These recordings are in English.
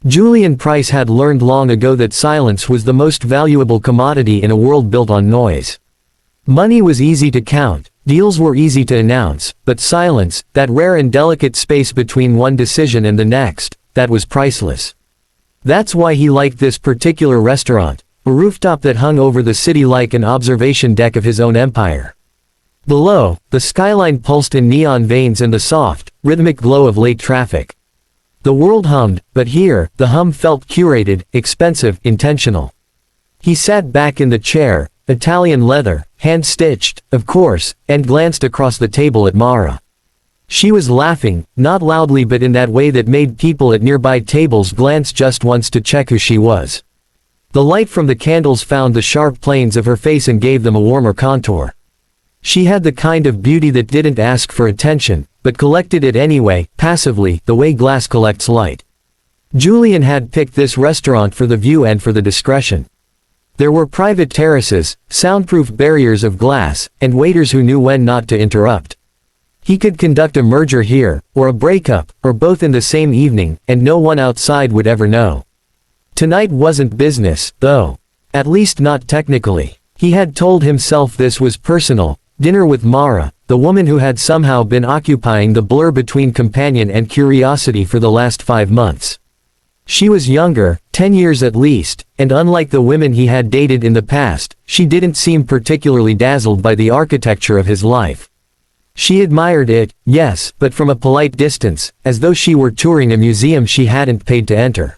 Julian Price had learned long ago that silence was the most valuable commodity in a world built on noise. Money was easy to count, deals were easy to announce, but silence, that rare and delicate space between one decision and the next, that was priceless. That's why he liked this particular restaurant, a rooftop that hung over the city like an observation deck of his own empire. Below, the skyline pulsed in neon veins and the soft, rhythmic glow of late traffic. The world hummed, but here, the hum felt curated, expensive, intentional. He sat back in the chair, Italian leather, hand-stitched, of course, and glanced across the table at Mara. She was laughing, not loudly but in that way that made people at nearby tables glance just once to check who she was. The light from the candles found the sharp planes of her face and gave them a warmer contour. She had the kind of beauty that didn't ask for attention, but collected it anyway, passively, the way glass collects light. Julian had picked this restaurant for the view and for the discretion. There were private terraces, soundproof barriers of glass, and waiters who knew when not to interrupt. He could conduct a merger here, or a breakup, or both in the same evening, and no one outside would ever know. Tonight wasn't business, though. At least not technically. He had told himself this was personal. Dinner with Mara, the woman who had somehow been occupying the blur between companion and curiosity for the last 5 months. She was younger, 10 years at least, and unlike the women he had dated in the past, she didn't seem particularly dazzled by the architecture of his life. She admired it, yes, but from a polite distance, as though she were touring a museum she hadn't paid to enter.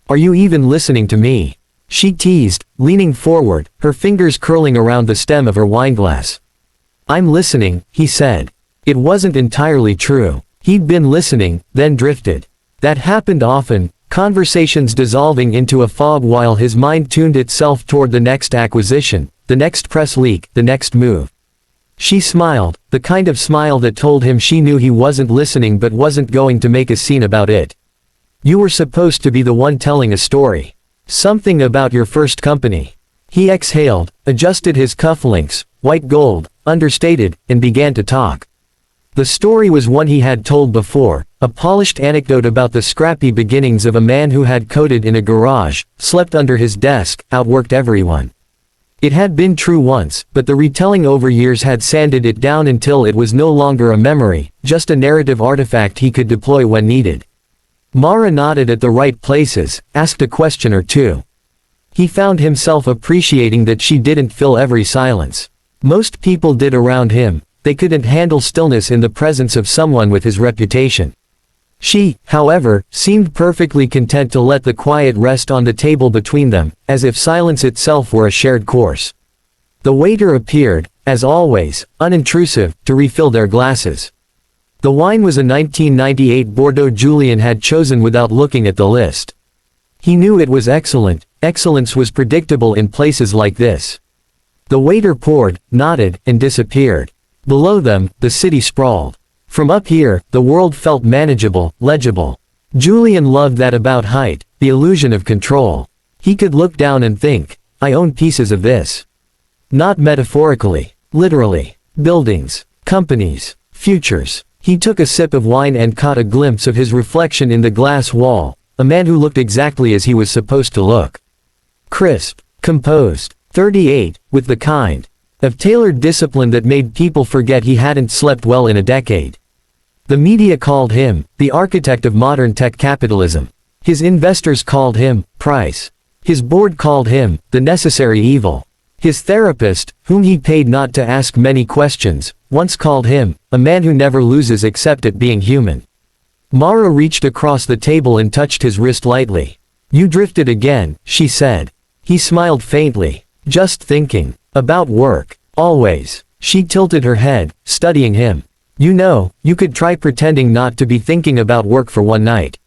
"Are you even listening to me?" she teased, leaning forward, her fingers curling around the stem of her wineglass. "I'm listening," he said. It wasn't entirely true. He'd been listening, then drifted. That happened often, conversations dissolving into a fog while his mind tuned itself toward the next acquisition, the next press leak, the next move. She smiled, the kind of smile that told him she knew he wasn't listening but wasn't going to make a scene about it. "You were supposed to be the one telling a story. Something about your first company." He exhaled, adjusted his cufflinks, white gold, understated, and began to talk. The story was one he had told before, a polished anecdote about the scrappy beginnings of a man who had coded in a garage, slept under his desk, outworked everyone. It had been true once, but the retelling over years had sanded it down until it was no longer a memory, just a narrative artifact he could deploy when needed. Mara nodded at the right places, asked a question or two. He found himself appreciating that she didn't fill every silence. Most people did around him. They couldn't handle stillness in the presence of someone with his reputation. She, however, seemed perfectly content to let the quiet rest on the table between them, as if silence itself were a shared course. The waiter appeared, as always, unintrusive, to refill their glasses. The wine was a 1998 Bordeaux Julian had chosen without looking at the list. He knew it was excellent. Excellence was predictable in places like this. The waiter poured, nodded, and disappeared. Below them, the city sprawled. From up here, the world felt manageable, legible. Julian loved that about height, the illusion of control. He could look down and think, I own pieces of this. Not metaphorically, literally. Buildings, companies, futures. He took a sip of wine and caught a glimpse of his reflection in the glass wall, a man who looked exactly as he was supposed to look. Crisp, composed, 38, with the kind of tailored discipline that made people forget he hadn't slept well in a decade. The media called him the architect of modern tech capitalism. His investors called him Price. His board called him the necessary evil. His therapist, whom he paid not to ask many questions, once called him a man who never loses except at being human. Mara reached across the table and touched his wrist lightly. "You drifted again," she said. He smiled faintly. "Just thinking about work. Always." She tilted her head, studying him. "You know, you could try pretending not to be thinking about work for one night.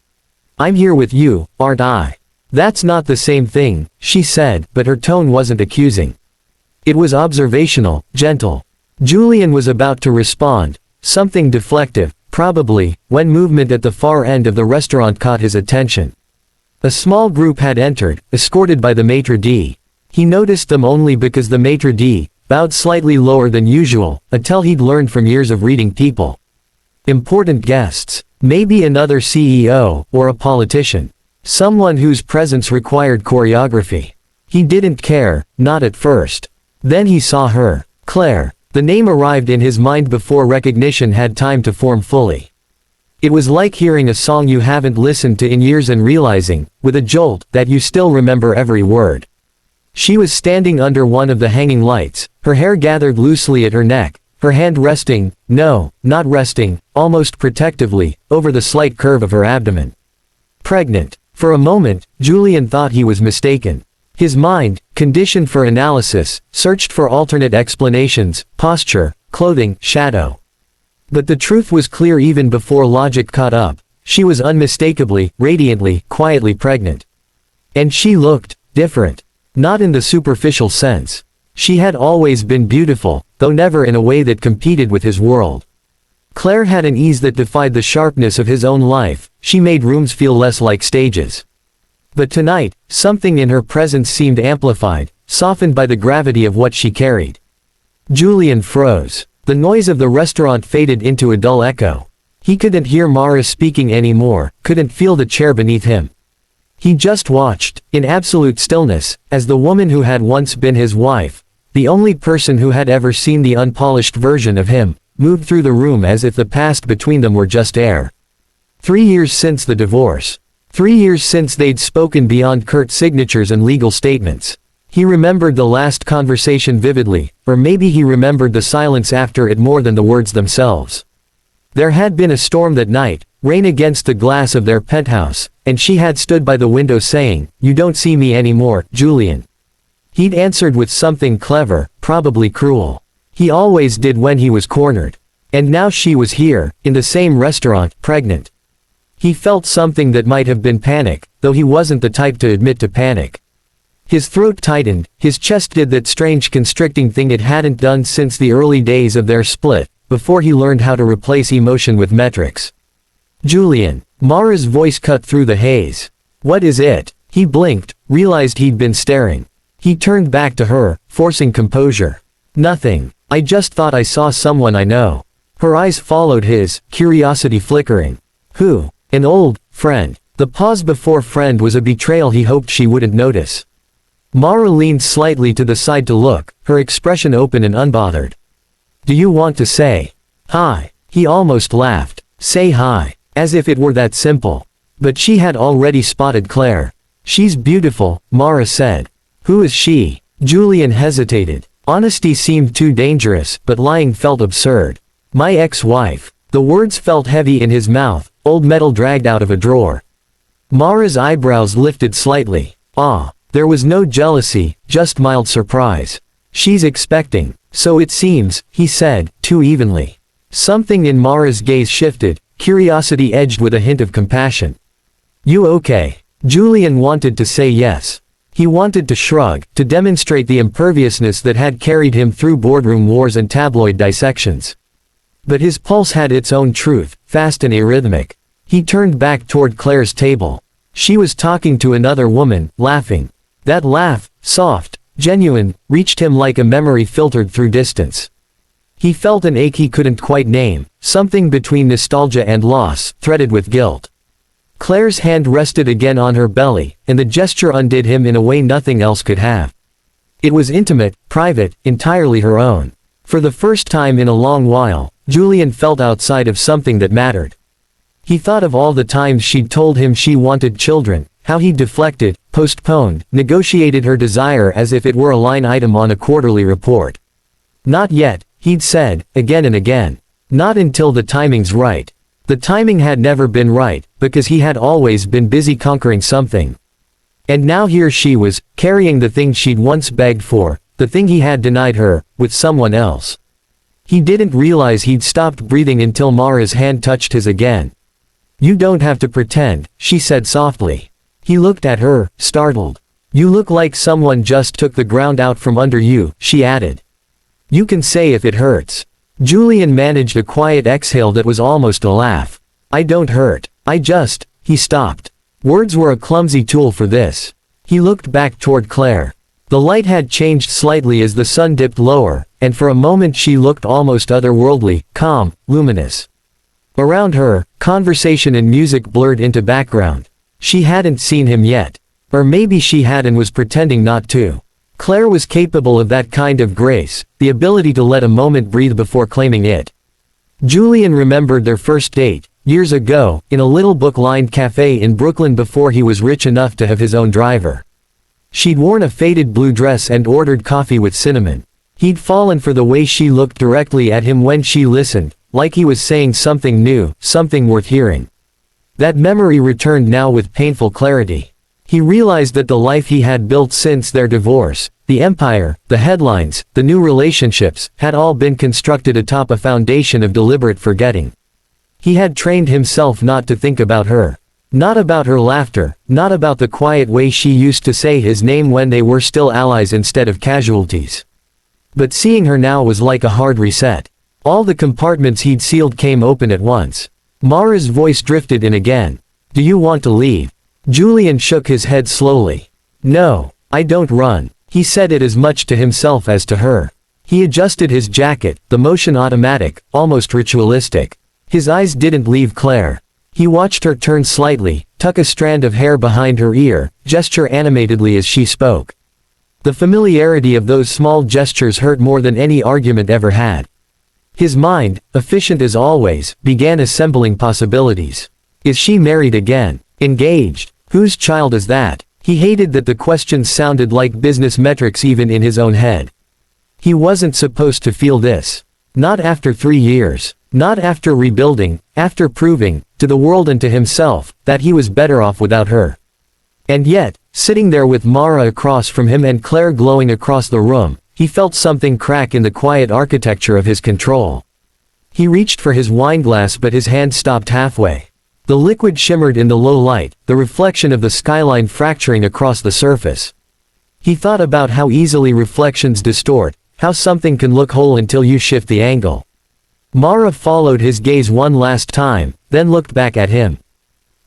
I'm here with you, aren't I?" "That's not the same thing," she said, but her tone wasn't accusing. It was observational, gentle. Julian was about to respond, something deflective, probably, when movement at the far end of the restaurant caught his attention. A small group had entered, escorted by the maitre d'. He noticed them only because the maitre d' bowed slightly lower than usual, a tell he'd learned from years of reading people. Important guests. Maybe another CEO, or a politician. Someone whose presence required choreography. He didn't care, not at first. Then he saw her. Claire. The name arrived in his mind before recognition had time to form fully. It was like hearing a song you haven't listened to in years and realizing, with a jolt, that you still remember every word. She was standing under one of the hanging lights, her hair gathered loosely at her neck, her hand resting, no, not resting, almost protectively, over the slight curve of her abdomen. Pregnant. For a moment, Julian thought he was mistaken. His mind, conditioned for analysis, searched for alternate explanations: posture, clothing, shadow. But the truth was clear even before logic caught up. She was unmistakably, radiantly, quietly pregnant. And she looked different. Not in the superficial sense. She had always been beautiful, though never in a way that competed with his world. Claire had an ease that defied the sharpness of his own life. She made rooms feel less like stages. But tonight, something in her presence seemed amplified, softened by the gravity of what she carried. Julian froze. The noise of the restaurant faded into a dull echo. He couldn't hear Mara speaking anymore, couldn't feel the chair beneath him. He just watched, in absolute stillness, as the woman who had once been his wife, the only person who had ever seen the unpolished version of him, moved through the room as if the past between them were just air. 3 years since the divorce. 3 years since they'd spoken beyond curt signatures and legal statements. He remembered the last conversation vividly, or maybe he remembered the silence after it more than the words themselves. There had been a storm that night, rain against the glass of their penthouse, and she had stood by the window saying, "You don't see me anymore, Julian." He'd answered with something clever, probably cruel. He always did when he was cornered. And now she was here, in the same restaurant, pregnant. He felt something that might have been panic, though he wasn't the type to admit to panic. His throat tightened, his chest did that strange constricting thing it hadn't done since the early days of their split, before he learned how to replace emotion with metrics. "Julian." Mara's voice cut through the haze. "What is it?" He blinked, realized he'd been staring. He turned back to her, forcing composure. "Nothing. I just thought I saw someone I know." Her eyes followed his, curiosity flickering. "Who?" "An old friend." The pause before friend was a betrayal he hoped she wouldn't notice. Mara leaned slightly to the side to look, her expression open and unbothered. "Do you want to say hi?" He almost laughed. Say hi. As if it were that simple. But she had already spotted Claire. "She's beautiful," Mara said. "Who is she?" Julian hesitated. Honesty seemed too dangerous, but lying felt absurd. "My ex-wife." The words felt heavy in his mouth, old metal dragged out of a drawer. Mara's eyebrows lifted slightly. Ah. There was no jealousy, just mild surprise. "She's expecting. So it seems," he said, too evenly. Something in Mara's gaze shifted, curiosity edged with a hint of compassion. "You okay?" Julian wanted to say yes. He wanted to shrug, to demonstrate the imperviousness that had carried him through boardroom wars and tabloid dissections. But his pulse had its own truth, fast and arrhythmic. He turned back toward Claire's table. She was talking to another woman, laughing. That laugh, soft, genuine, reached him like a memory filtered through distance. He felt an ache he couldn't quite name, something between nostalgia and loss, threaded with guilt. Claire's hand rested again on her belly, and the gesture undid him in a way nothing else could have. It was intimate, private, entirely her own. For the first time in a long while, Julian felt outside of something that mattered. He thought of all the times she'd told him she wanted children, how he deflected, postponed, negotiated her desire as if it were a line item on a quarterly report. "Not yet," he'd said, again and again. "Not until the timing's right." The timing had never been right, because he had always been busy conquering something. And now here she was, carrying the thing she'd once begged for, the thing he had denied her, with someone else. He didn't realize he'd stopped breathing until Mara's hand touched his again. "You don't have to pretend," she said softly. He looked at her, startled. "You look like someone just took the ground out from under you," she added. "You can say if it hurts." Julian managed a quiet exhale that was almost a laugh. "I don't hurt. He stopped. Words were a clumsy tool for this. He looked back toward Claire. The light had changed slightly as the sun dipped lower, and for a moment she looked almost otherworldly, calm, luminous. Around her, conversation and music blurred into background. She hadn't seen him yet. Or maybe she had and was pretending not to. Claire was capable of that kind of grace, the ability to let a moment breathe before claiming it. Julian remembered their first date, years ago, in a little book-lined cafe in Brooklyn before he was rich enough to have his own driver. She'd worn a faded blue dress and ordered coffee with cinnamon. He'd fallen for the way she looked directly at him when she listened, like he was saying something new, something worth hearing. That memory returned now with painful clarity. He realized that the life he had built since their divorce, the empire, the headlines, the new relationships, had all been constructed atop a foundation of deliberate forgetting. He had trained himself not to think about her. Not about her laughter, not about the quiet way she used to say his name when they were still allies instead of casualties. But seeing her now was like a hard reset. All the compartments he'd sealed came open at once. Mara's voice drifted in again. "Do you want to leave?" Julian shook his head slowly. "No, I don't run." He said it as much to himself as to her. He adjusted his jacket, the motion automatic, almost ritualistic. His eyes didn't leave Claire. He watched her turn slightly, tuck a strand of hair behind her ear, gesture animatedly as she spoke. The familiarity of those small gestures hurt more than any argument ever had. His mind, efficient as always, began assembling possibilities. Is she married again? Engaged? Whose child is that? He hated that the questions sounded like business metrics even in his own head. He wasn't supposed to feel this. Not after 3 years. Not after rebuilding, after proving, to the world and to himself, that he was better off without her. And yet, sitting there with Mara across from him and Claire glowing across the room, he felt something crack in the quiet architecture of his control. He reached for his wineglass but his hand stopped halfway. The liquid shimmered in the low light, the reflection of the skyline fracturing across the surface. He thought about how easily reflections distort, how something can look whole until you shift the angle. Mara followed his gaze one last time, then looked back at him.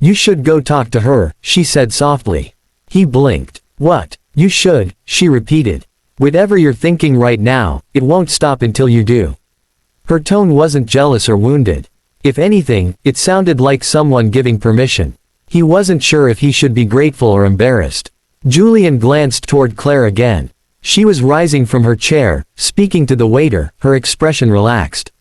"You should go talk to her," she said softly. He blinked. "What? You should," she repeated. "Whatever you're thinking right now, it won't stop until you do." Her tone wasn't jealous or wounded. If anything, it sounded like someone giving permission. He wasn't sure if he should be grateful or embarrassed. Julian glanced toward Claire again. She was rising from her chair, speaking to the waiter, her expression relaxed.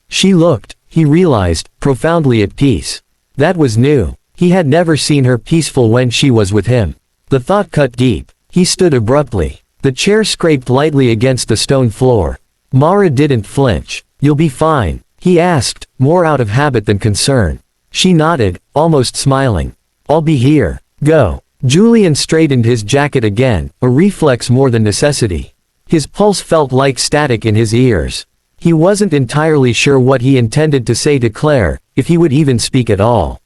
She looked, he realized, profoundly at peace. That was new. He had never seen her peaceful when she was with him. The thought cut deep. He stood abruptly. The chair scraped lightly against the stone floor. Mara didn't flinch. "You'll be fine?" he asked, more out of habit than concern. She nodded, almost smiling. "I'll be here. Go." Julian straightened his jacket again, a reflex more than necessity. His pulse felt like static in his ears. He wasn't entirely sure what he intended to say to Claire, if he would even speak at all.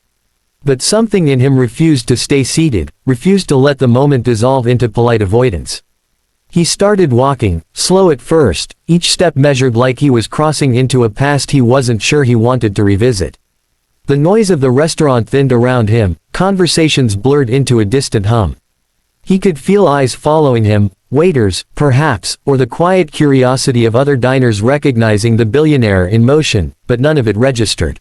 But something in him refused to stay seated, refused to let the moment dissolve into polite avoidance. He started walking, slow at first, each step measured like he was crossing into a past he wasn't sure he wanted to revisit. The noise of the restaurant thinned around him, conversations blurred into a distant hum. He could feel eyes following him, waiters, perhaps, or the quiet curiosity of other diners recognizing the billionaire in motion, but none of it registered.